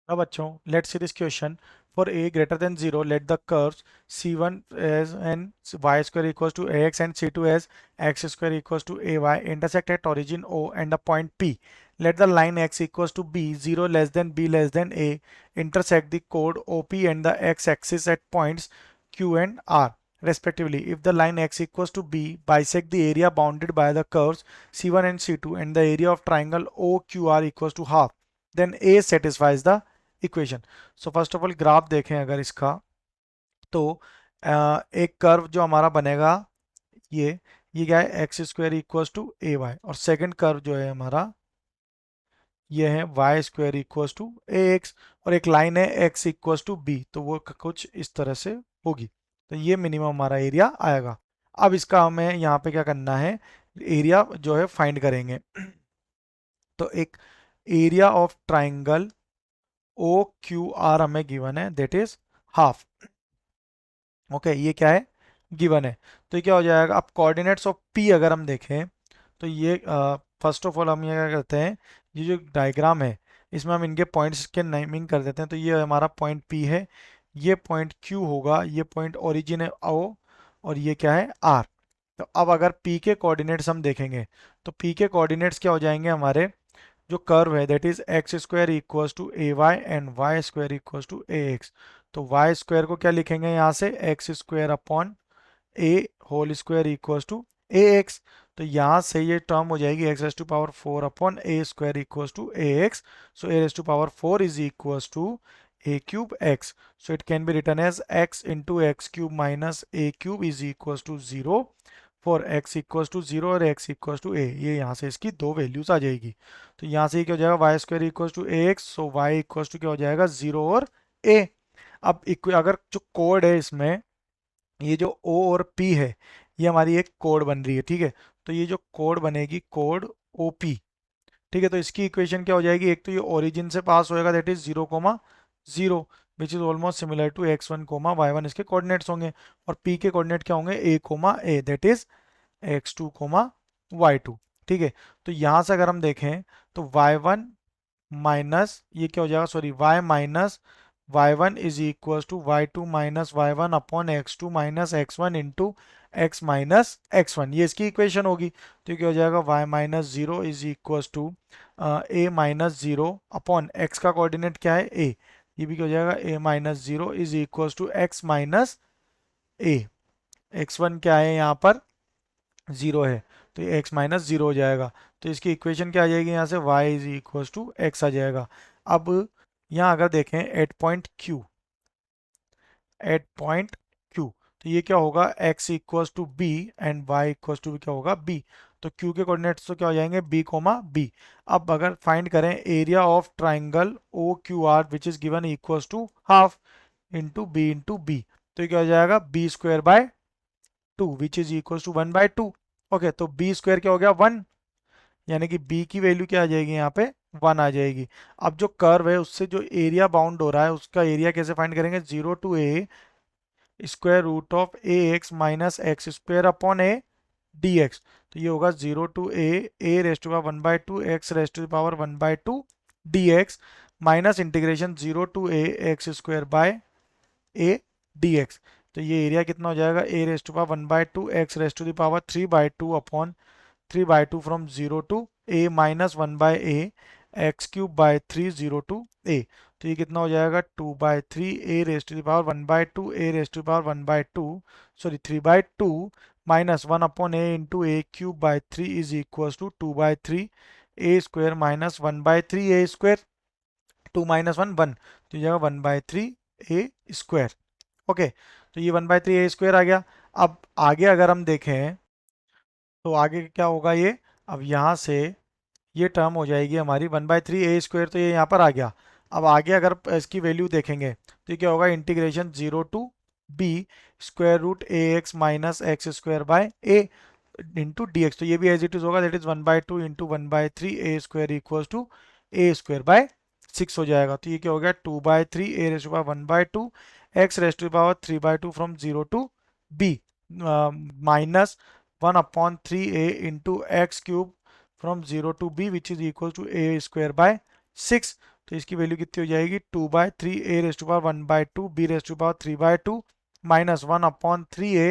Now बच्चों, let's see this question. For a greater than 0, let the curves c1 as and y square equals to ax and c2 as x square equals to ay intersect at origin O and the point P. Let the line x equals to b, 0 less than b less than a, intersect the chord OP and the x-axis at points Q and R respectively. If the line x equals to b bisect the area bounded by the curves c1 and c2 and the area of triangle OQR equals to half, then A satisfies the equation. So first of all graph देखें अगर इसका, तो एक curve जो हमारा बनेगा ये क्या है, x square equals to a y, और सेकंड कर्व जो है हमारा ये है y square equals to a x, और एक लाइन है एक्स इक्वल्स टू बी, तो वो कुछ इस तरह से होगी। तो ये मिनिमम हमारा एरिया आएगा। अब इसका हमें यहाँ पे क्या करना है, एरिया जो है फाइंड करेंगे। तो एक area of triangle O Q R हमें गिवन है, दैट इज हाफ। ओके, ये क्या है, गिवन है। तो ये क्या हो जाएगा, अब कोऑर्डिनेट्स ऑफ पी अगर हम देखें, तो ये फर्स्ट ऑफ ऑल हम ये क्या करते हैं, ये जो डायग्राम है इसमें हम इनके पॉइंट्स के नेमिंग कर देते हैं। तो ये हमारा पॉइंट पी है, ये पॉइंट क्यू होगा, ये पॉइंट ओरिजिन है ओ, और ये क्या है आर। तो अब अगर पी के कोऑर्डिनेट्स हम देखेंगे, तो पी के कोऑर्डिनेट्स क्या हो जाएंगे, हमारे जो कर्व है that is x square equals to a y and y square equals to a x. तो वाई स्क्वायर को क्या लिखेंगे यहाँ से, x square upon a whole square equals to a x. तो यहाँ से ये टर्म हो जाएगी x raise to power 4 upon a square equals to a x. So a raise to power 4 is equals to a cube x. So it can be written as x into x cube minus a cube is equals to 0 for x equals to 0 और x equals to ए। ये यहाँ से इसकी दो values आ जाएगी। तो यहाँ से क्या हो जाएगा, y square equals to a x, so y equals to क्या हो जाएगा, 0 और ए। अब अगर जो कोड है इसमें, ये जो O और P है, ये हमारी एक कोड बन रही है, ठीक है। तो ये जो कोड बनेगी, कोड OP, ठीक है। तो इसकी इक्वेशन क्या हो जाएगी, एक तो ये ओरिजिन से पास होएगा that is 0,0 which is almost similar to x1, y1 इसके कोऑर्डिनेट्स होंगे, और P के कोऑर्डिनेट क्या होंगे, a, that is x2, y2, ठीक है। तो यहाँ से अगर हम देखें, तो y1 माइनस ये क्या हो जाएगा, sorry y minus y1 is equal to y2 minus y1 upon x2 minus x1 into x minus x1, ये इसकी इक्वेशन होगी। तो ये क्या हो जाएगा, y minus zero is equal to a minus zero upon x का कोऑर्डिनेट क्या है a, ये भी क्या हो जाएगा, a minus zero is equal to x minus a। x1 क्या है यहाँ पर, जीरो है, तो ये x माइनस जीरो हो जाएगा। तो इसकी इक्वेशन क्या आ जाएगी, यहाँ से y is equal to x आ जाएगा। अब यहाँ अगर देखें एट पॉइंट Q, तो ये क्या होगा, x equals to b and y equals to क्या होगा b। तो Q के कोऑर्डिनेट्स तो क्या हो जाएंगे, b, अब अगर फाइंड करें area of triangle O Q R which is given equals to half into b, तो ये क्या हो जाएगा, b square by 2 which is equal to 1/2। Okay, तो बी स्क्वायर क्या हो गया, 1, यानी कि बी की वैल्यू क्या आ जाएगी यहाँ पे, 1 आ जाएगी। अब जो कर्व है उससे जो एरिया बाउंड हो रहा है उसका एरिया कैसे फाइंड करेंगे, 0 to a square root of a x minus x square upon a d x. तो ये होगा 0 to a raise to power 1/2 x raise to power 1/2 d x minus integration 0 to a x square by a d x. तो ये area कितना हो जाएगा, a raise to power 1/2 x raise to power 3/2 upon 3/2 from 0 to a minus 1/a x cube by 3 0 to a। तो ये कितना हो जाएगा, 2/3 a raise to power 1/2 a raise to power 1/2, sorry 3/2 minus 1 upon a into a cube by 3 is equal to 2/3 a square minus 1/3 a square, 2 minus 1 1, तो ये जाएगा 1/3 a square. Okay, तो ये 1/3 a स्क्वायर आ गया। अब आगे अगर हम देखें, तो आगे क्या होगा ये, अब यहाँ से ये टर्म हो जाएगी हमारी 1/3 ए स्क्वायर, तो ये यहाँ पर आ गया। अब आगे अगर इसकी वैल्यू देखेंगे, तो ये क्या होगा, integration 0 to b square root a x minus x square by a into d x. तो ये भी एज इट इज होगा, that is 1/2 into 1/3 a square equals to a square by 6 हो जाएगा। तो ये क्या हो गया, 2/3 a raise to power 1/2 x raise to power 3/2 from 0 to b minus 1 upon 3a into x cube from 0 to b which is equal to a square by 6। तो इसकी value कितनी हो जाएगी 2/3 a raise to power 1/2 b raise to power 3/2 minus 1/3 a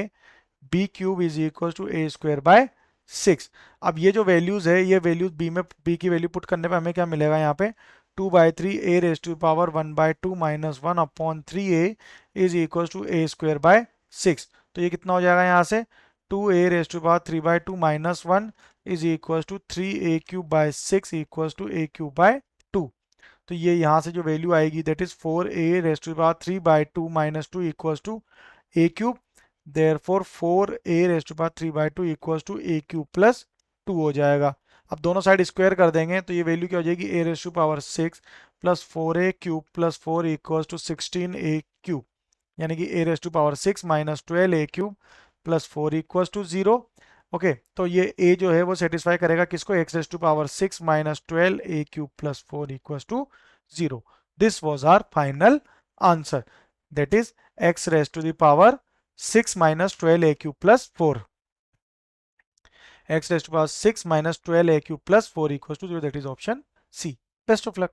b cube is equal to a square by 6। अब ये जो values है ये वैल्यूज b में b की वैल्यू पुट करने पे हमें क्या मिलेगा यहाँ पे 2/3 a raise to power 1/2 minus 1/3 a is equal to a square by 6। तो ये कितना हो जाएगा यहाँ से 2a raise to power 3/2 minus 1 is equal to 3a cube by 6 equal to a cube by 2। तो ये यहाँ से जो वैल्यू आएगी that is 4a raise to power 3/2 minus 2 equal to a cube. Therefore 4a raise to power 3/2 equal to a cube plus 2 हो जाएगा। अब दोनों साइड स्क्वायर कर देंगे तो ये वैल्यू क्या हो जाएगी a raise to power 6 plus 4a cube plus 4 equal to 16a cube, यानी कि a raise to power 6 minus 12a cube plus 4 equal to 0। Okay, तो ये a जो है वो सेटिस्फाई करेगा किसको x raise to power 6 minus 12a cube plus 4 equal to 0। This was our final answer, that is x raise to the power 6 minus 12a cube plus 4. X raised to power 6 minus 12a cube plus 4 equals to 0. That is option C. Best of luck.